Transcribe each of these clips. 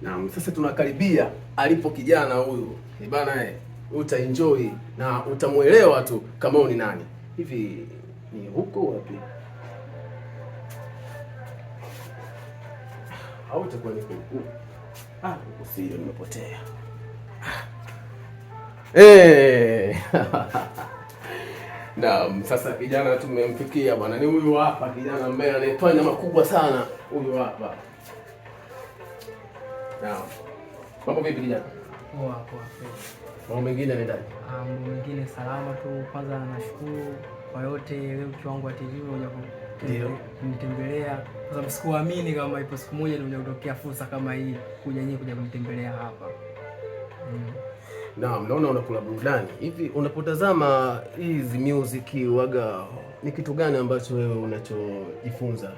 Naam, sasa tunakaribia alipo kijana huyu. Bana utaenjoy na utamuelewa tu kama ni nani. Hivi ni huko wapi? Au itakuwa ni huko? Huko sio, nimepotea. Naam, sasa kijana tumemfikia bwana. Ni huyu hapa kijana ambaye anayefanya makubwa sana huyu hapa. Naam. Mambo vipi kijana? Poa poa. Mambo mengine yanaendaje? Mambo mengine salama tu. Kwanza nashukuru kwa yote leo Kiwango wa TV unakuja kunitembelea. Kwa sababu sikuamini kama ipo siku moja ndio kutokea fursa kama hii kuja kunitembelea hapa. Naam, naona unakula burudani. Hivi unapotazama hizi music waga ni kitu gani ambacho wewe unachojifunza?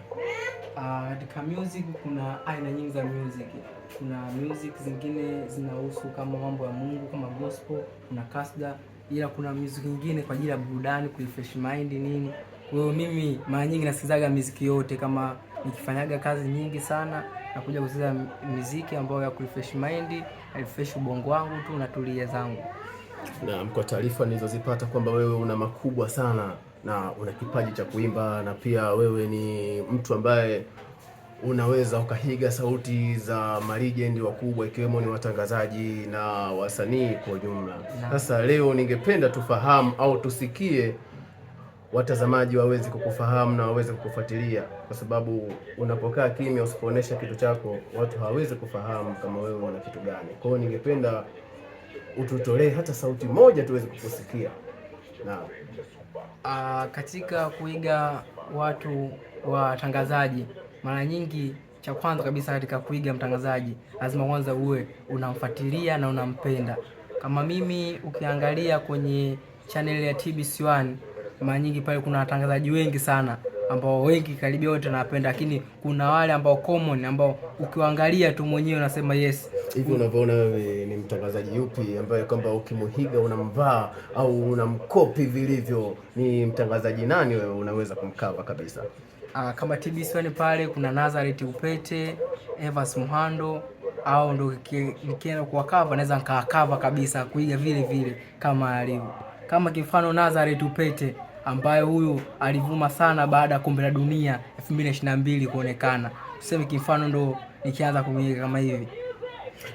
Katika music kuna aina nyingi za music. Kuna music zingine zinahusu kama mambo ya Mungu kama gospel, kuna kasda, ila kuna music nyingine kwa ajili ya burudani, refresh mind nini. Kwa hiyo mimi mara nyingi nasikizaga muziki yote, kama nikifanyaga kazi nyingi sana na kuja kusikiza muziki ambayo ya refresh mind, refresh ubongo wangu tu na tulia zangu. Naam, kwa taarifa nilizozipata kwamba wewe una makubwa sana na una kipaji cha kuimba, na pia wewe ni mtu ambaye unaweza ukahiga sauti za malegend wakubwa ikiwemo ni watangazaji na wasanii kwa ujumla. Sasa leo ningependa tufahamu au tusikie, watazamaji waweze kukufahamu na waweze kukufuatilia, kwa sababu unapokaa kimya usipoonesha kitu chako watu hawawezi kufahamu kama wewe una kitu gani. Kwa hiyo ningependa ututolee hata sauti moja tuweze kukusikia. Naam. Katika kuiga watu watangazaji, mara nyingi cha kwanza kabisa katika kuiga mtangazaji lazima kwanza uwe unamfuatilia na unampenda. Kama mimi ukiangalia kwenye channel ya TBC1, mara nyingi pale kuna watangazaji wengi sana ambao wengi karibia wote napenda, lakini kuna wale ambao common ambao ukiangalia tu mwenyewe unasema yes. Hivi unavyoona wewe ni mtangazaji yupi ambaye kwamba ukimuhiga unamvaa au unamkopi vilivyo? Ni mtangazaji nani wewe unaweza kumkava kabisa? Kama TBC1 pale kuna Nazareth Upete, Evans Muhando, au ndo nikienda kwa cover naweza nikakava kabisa kuiga vile vile kama alivyo. Kama kifano Nazareth Upete ambaye huyu alivuma sana baada ya kombe la dunia 2022 kuonekana. Tuseme kifano ndo nikianza kuiga kama hivi.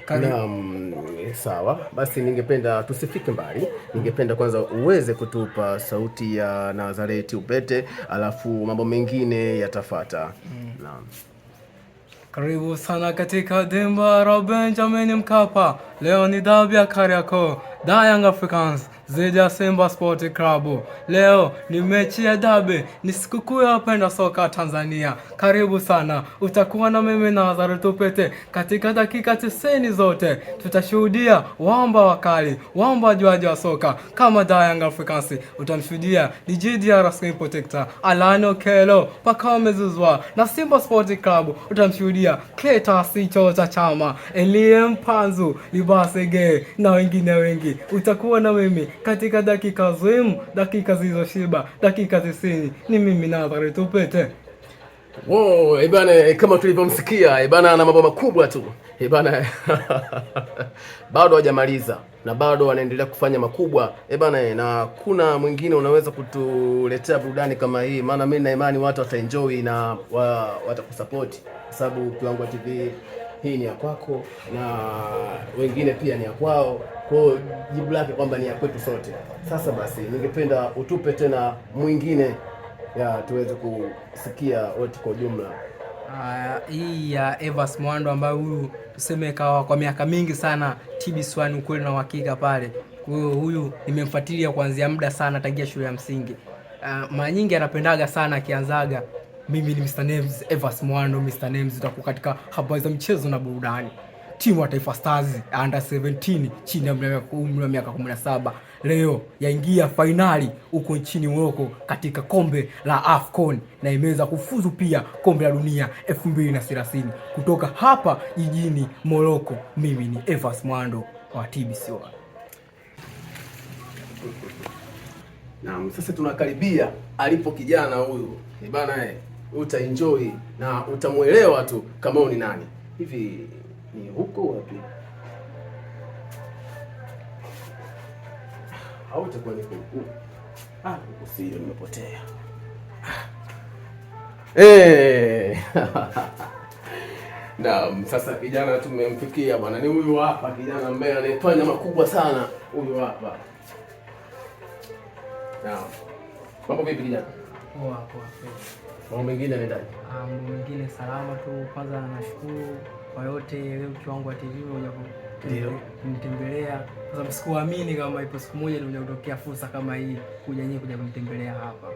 Naam, sawa. Basi ningependa tusifike mbali. Ningependa kwanza uweze kutupa sauti ya Nazareth Upete, alafu mambo mengine yatafuata. Naam. Karibu sana katika dimba la Benjamin Mkapa. Leo ni dabi ya Kariakoo, Young Africans dhidi ya Simba Sport Club. Leo ni mechi ya dabi, ni sikukuu ya wapenda soka Tanzania. Karibu sana, utakuwa na mimi na Nazareth Upete katika dakika 90 zote. Tutashuhudia wamba wakali, wamba wajuaji wa soka kama Young Africans. Utamshuhudia DJ Diarra Screen Protector, Alano Kelo, Pakao Mezuzwa, na Simba Sport Club utamshuhudia Cletus Chota Chama, Elie Mpanzu, Libasege na wengine wengi. Utakuwa na mimi katika dakika zimu, dakika zilizoshiba, dakika 90. Ni mimi Nazareth Upete. Wow, bana, kama tulivyomsikia bana, ana mambo makubwa tu bana. Bado hajamaliza na bado wanaendelea kufanya makubwa bana, na kuna mwingine unaweza kutuletea burudani kama hii? Maana mimi na imani watu wataenjoy na watakusupport, kwa sababu Kiwango TV hii ni ya kwako na wengine pia ni ya kwao. Kwa hiyo jibu lake kwamba ni ya kwetu sote. Sasa basi ningependa utupe tena mwingine tuweze kusikia wote kwa ujumla. Hii ya Evans Muhando ambaye huyu tuseme kwa miaka mingi sana TBC1 ukweli na uhakika pale. Kwa hiyo huyu nimemfuatilia kuanzia muda sana tangia shule ya msingi. Mara nyingi anapendaga sana akianzaga, mimi ni Mr. Names, Evans Muhando Mr. Names, tutakuwa katika habari za mchezo na burudani. Timu ya Taifa Stars under 17 chini ya umri wa miaka 17 leo yaingia finali huko nchini Morocco katika kombe la AFCON, na imeweza kufuzu pia kombe la dunia 2030 kutoka hapa jijini Morocco. Mimi ni Evans Muhando wa TBC1. Naam, sasa tunakaribia alipo kijana huyu bana, utaenjoy na utamuelewa tu kama ni nani. Hivi Ni huko wapi? Au itakuwa ni huko? Huko sio, nimepotea. Naam, sasa kijana tumemfikia bwana. Ni huyu hapa kijana ambaye anafanya makubwa sana. Huyu hapa. Naam. Mambo vipi kijana? Poa. Mambo mengine yanaendaje? Mambo mengine salama tu. Kwanza nashukuru kwa yote leo wangu wa TV unakuja kunitembelea. Sasa sikuamini kama ipo siku moja ndio kutokea fursa kama hii kuja kunitembelea hapa.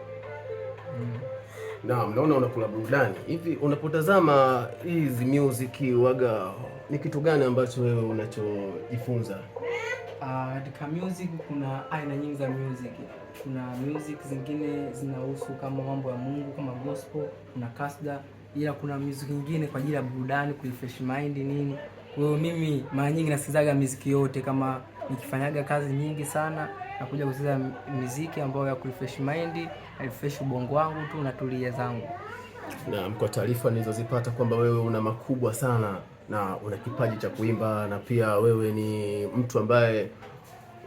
Naam, naona unakula burudani. Hivi unapotazama hizi music waga ni kitu gani ambacho wewe unachojifunza? Katika music kuna aina nyingi za music. Kuna music zingine zinahusu kama mambo ya Mungu kama gospel, kuna kasda, ila kuna music nyingine kwa ajili ya burudani, refresh mind nini. Kwa hiyo mimi mara nyingi nasikizaga muziki yote, kama nikifanyaga kazi nyingi sana na kuja kusikiza muziki ambayo ya refresh mind, refresh ubongo wangu tu na tulia zangu. Na kwa taarifa nilizozipata kwamba wewe una makubwa sana na una kipaji cha kuimba, na pia wewe ni mtu ambaye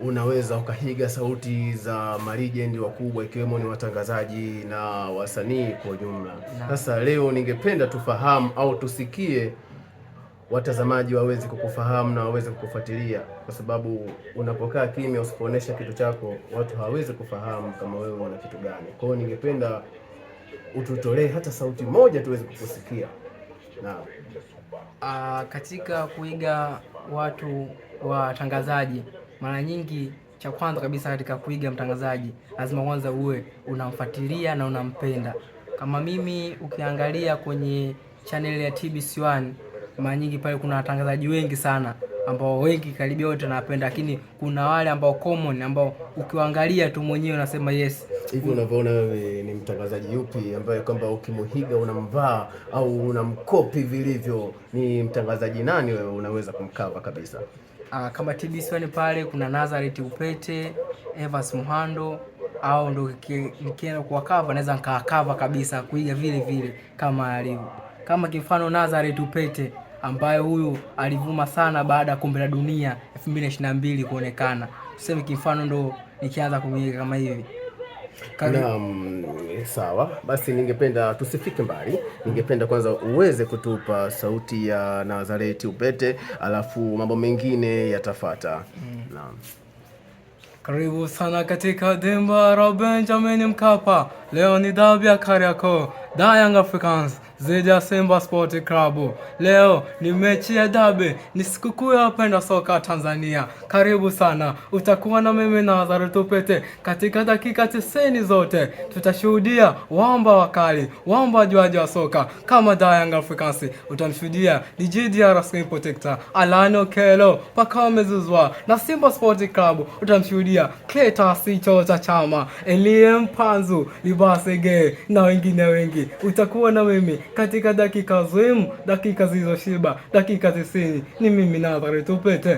unaweza ukahiga sauti za malegend wakubwa ikiwemo ni watangazaji na wasanii kwa ujumla. Sasa leo ningependa tufahamu au tusikie, watazamaji waweze kukufahamu na waweze kukufuatilia, kwa sababu unapokaa kimya usipoonyesha kitu chako watu hawawezi kufahamu kama wewe una kitu gani. Kwa hiyo ningependa ututolee hata sauti moja tuweze kukusikia. Katika kuiga watu watangazaji, mara nyingi cha kwanza kabisa katika kuiga mtangazaji lazima kwanza uwe unamfuatilia na unampenda. Kama mimi ukiangalia kwenye channel ya TBC1, mara nyingi pale kuna watangazaji wengi sana ambao wengi karibia wote napenda, lakini kuna wale ambao common ambao ukiangalia tu mwenyewe unasema yes. Hivi unavyoona wewe ni mtangazaji yupi ambaye kwamba ukimuhiga unamvaa au unamkopi vilivyo? Ni mtangazaji nani wewe unaweza kumkava kabisa? Kama TBC1 pale kuna Nazareth Upete, Evans Muhando, au ndo nikienda kwa cover naweza nikakava kabisa kuiga vile vile kama alivyo. Kama kifano Nazareth Upete ambaye huyu alivuma sana baada ya kombe la dunia 2022 kuonekana. Tuseme kifano ndo nikianza kuiga kama hivi. Sawa, basi ningependa tusifike mbali. Ningependa kwanza uweze kutupa sauti ya Nazareth Upete, alafu mambo mengine yatafuata. Naam. Karibu sana katika dimba la Benjamin Mkapa. Leo ni dabi ya Kariakoo, Young Africans dhidi ya Simba Sport Club. Leo ni mechi ya dabi, ni sikukuu ya wapenda soka Tanzania. Karibu sana, utakuwa na mimi na Nazareth Upete. Katika dakika 90 zote tutashuhudia wamba wakali, wamba wajuaji wa soka kama Young Africans. Utamshuhudia DJ Diarra Screen Protector, Alan Okello, Pacome Zouzoua, na Simba Sport Club utamshuhudia Clatous Chota Chama, Elie Mpanzu, Libasege na wengine wengi. Utakuwa na mimi katika dakika zote, dakika zilizoshiba, dakika 90. Ni mimi Nazareth Upete.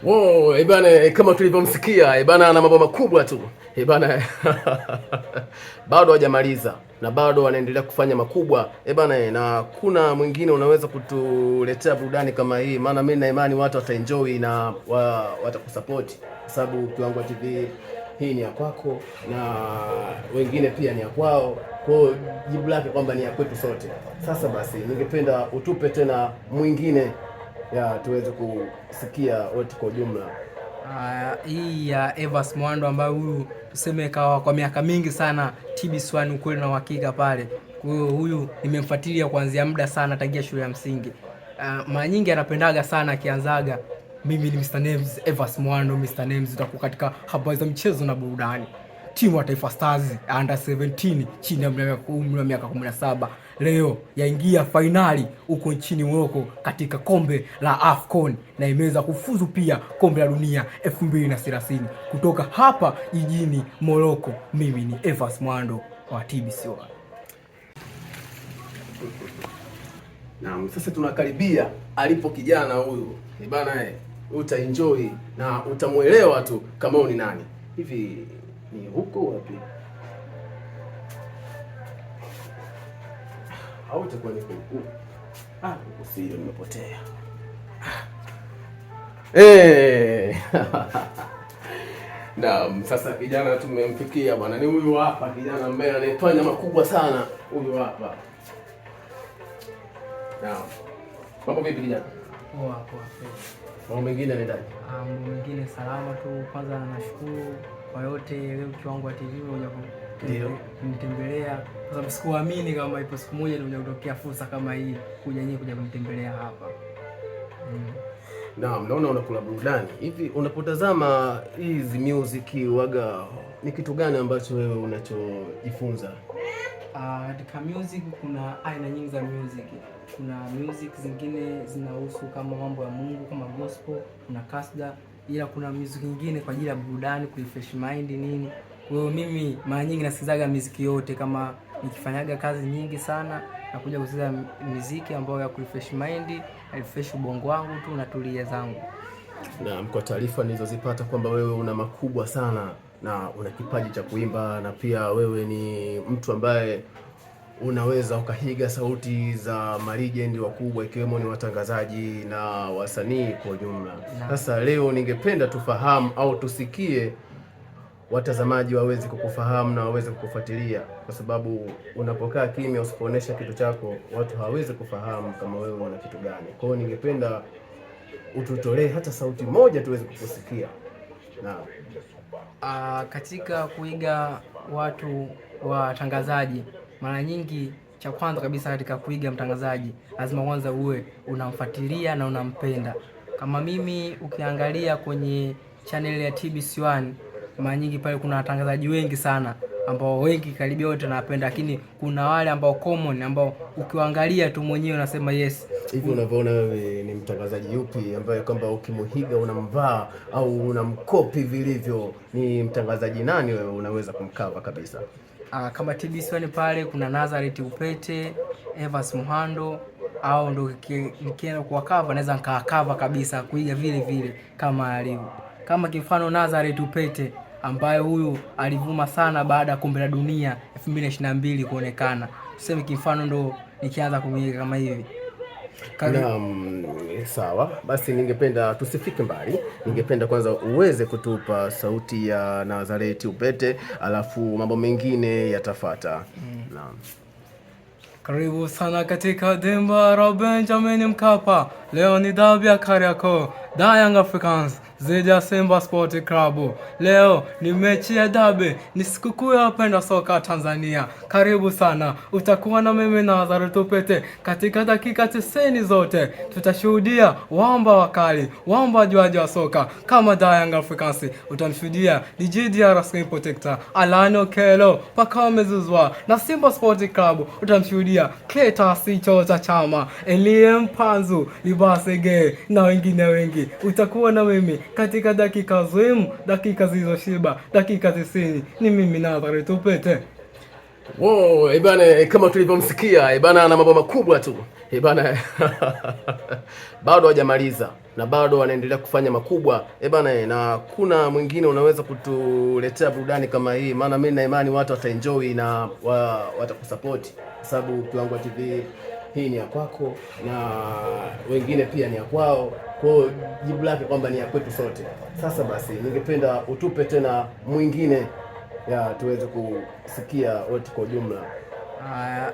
Wow, bana, kama tulivyomsikia bana, ana mambo makubwa tu bana. Bado hajamaliza na bado wanaendelea kufanya makubwa bana, na kuna mwingine unaweza kutuletea burudani kama hii, maana mimi na imani watu wataenjoy na watakusupport, kwa sababu Kiwango TV hii ni ya kwako na wengine pia ni ya kwao. Kwa hiyo jibu lake kwamba ni ya kwetu sote. Sasa basi ningependa utupe tena mwingine tuweze kusikia wote kwa ujumla. Hii ya Evans Muhando ambaye huyu tuseme kwa miaka mingi sana TBC1 ukweli na uhakika pale. Kwa hiyo huyu nimemfuatilia kuanzia muda sana tangia shule ya msingi. Mara nyingi anapendaga sana akianzaga, mimi ni Mr Names, Evans Muhando Mr Names, utakuwa katika habari za mchezo na burudani. Timu ya Taifa Stars under 17 chini ya miaka 17 leo yaingia finali huko nchini Morocco katika kombe la AFCON, na imeweza kufuzu pia kombe la dunia 2030 kutoka hapa jijini Morocco. Mimi ni Evans Muhando wa TBC1. Naam, sasa tunakaribia alipo kijana huyu bana, utaenjoy na utamuelewa tu kama ni nani. Hivi ni huko wapi? Au itakuwa ni huko? Huko sio, nimepotea. Eh. Naam, sasa kijana tumemfikia bwana. Ni huyu hapa kijana ambaye anafanya makubwa sana. Huyu hapa. Naam. Mambo vipi kijana? Poa poa. Mambo mengine yanaendaje? Mambo mengine salama tu. Kwanza nashukuru kwa yote leo Kiwango wa TV ndio kunitembelea. Kwa sababu sikuamini kama ipo siku moja ndio kutokea fursa kama hii kuja kunitembelea hapa. Naam, naona unakula burudani. Hivi unapotazama hizi music waga ni kitu gani ambacho wewe unachojifunza? Katika music kuna aina nyingi za music. Kuna music zingine zinahusu kama mambo ya Mungu kama gospel, kuna kasda, ila kuna music nyingine kwa ajili ya burudani, kurefresh mind nini. Kwa hiyo mimi mara nyingi nasikizaga muziki yote, kama nikifanyaga kazi nyingi sana na kuja kusikiza muziki ambayo ya kurefresh mind, refresh ubongo wangu tu na tulia zangu. Naam, kwa taarifa nilizozipata kwamba wewe una makubwa sana na una kipaji cha kuimba na pia wewe ni mtu ambaye unaweza ukahiga sauti za malegend wakubwa ikiwemo ni watangazaji na wasanii kwa ujumla. Sasa leo ningependa tufahamu au tusikie, watazamaji waweze kukufahamu na waweze kukufuatilia, kwa sababu unapokaa kimya usipoonyesha kitu chako watu hawawezi kufahamu kama wewe una kitu gani. Kwa hiyo ningependa ututolee hata sauti moja tuweze kukusikia. Katika kuiga watu watangazaji, mara nyingi cha kwanza kabisa katika kuiga mtangazaji lazima kwanza uwe unamfuatilia na unampenda. Kama mimi ukiangalia kwenye channel ya TBC1, mara nyingi pale kuna watangazaji wengi sana ambao wengi karibia wote napenda, lakini kuna wale ambao common ambao ukiangalia tu mwenyewe unasema yes. Hivi unavyoona wewe ni mtangazaji yupi ambaye kwamba ukimuhiga unamvaa au unamkopi vilivyo? Ni mtangazaji nani wewe unaweza kumkava kabisa? Kama TBC1 pale kuna Nazareth Upete, Evans Muhando, au ndo nikienda kwa cover naweza nikakava kabisa kuiga vile vile kama alivyo. Kama kifano Nazareth Upete ambaye huyu alivuma sana baada ya kombe la dunia 2022 kuonekana. Tuseme kifano ndo nikianza kuiga kama hivi. Naam, sawa. Basi ningependa tusifike mbali. Ningependa kwanza uweze kutupa sauti ya Nazareth Upete, alafu mambo mengine yatafuata. Naam. Karibu sana katika dimba la Benjamin Mkapa. Leo ni dabi ya Kariakoo, Young Africans dhidi ya Simba Sport Club. Leo ni mechi ya dabi, ni sikukuu ya wapenda soka Tanzania. Karibu sana, utakuwa na mimi na Nazareth Upete. Katika dakika 90 zote tutashuhudia wamba wakali, wamba wajuaji wa soka kama Young Africans. Utamshuhudia DJDR Screen Protector Alano Kelo Pakao Mezuzwa, na Simba Sport Club utamshuhudia Cletus Chota Chama, Elie Panzu, Libasege na wengine wengi. Utakuwa na mimi katika dakika zoemu, dakika zilizoshiba, dakika 90. Ni mimi Nazareth Upete. Wow, ibana, kama tulivyomsikia ibana ana mambo makubwa tu. Ibana bado hajamaliza na bado wanaendelea kufanya makubwa. Ibana, na kuna mwingine unaweza kutuletea burudani kama hii? Maana mimi na imani watu wataenjoy na watakusupport, kwa sababu Kiwango TV hii ni ya kwako na wengine pia ni ya kwao. Kwa hiyo jibu lake kwamba ni ya kwetu sote. Sasa basi ningependa utupe tena mwingine ya tuweze kusikia wote kwa ujumla.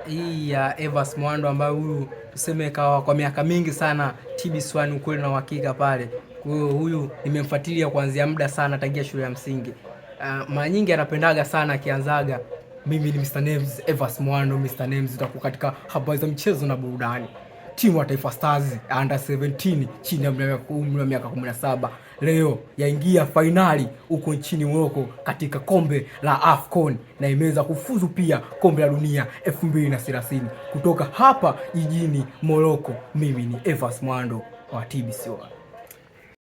Hii ya Evans Muhando ambaye huyu tuseme kawa kwa miaka mingi sana TBC1 ukweli na uhakika pale. Kwa hiyo huyu nimemfuatilia kuanzia muda sana tangia shule ya msingi. Mara nyingi anapendaga sana akianzaga, mimi ni Mr. Names, Evans Muhando Mr. Names, utakuwa katika habari za mchezo na burudani. Timu ya Taifa Stars under 17 chini ya umri wa miaka 17 leo yaingia fainali huko nchini Morocco katika kombe la AFCON, na imeweza kufuzu pia kombe la dunia 2030 kutoka hapa jijini Morocco. Mimi ni Evans Muhando wa TBC1.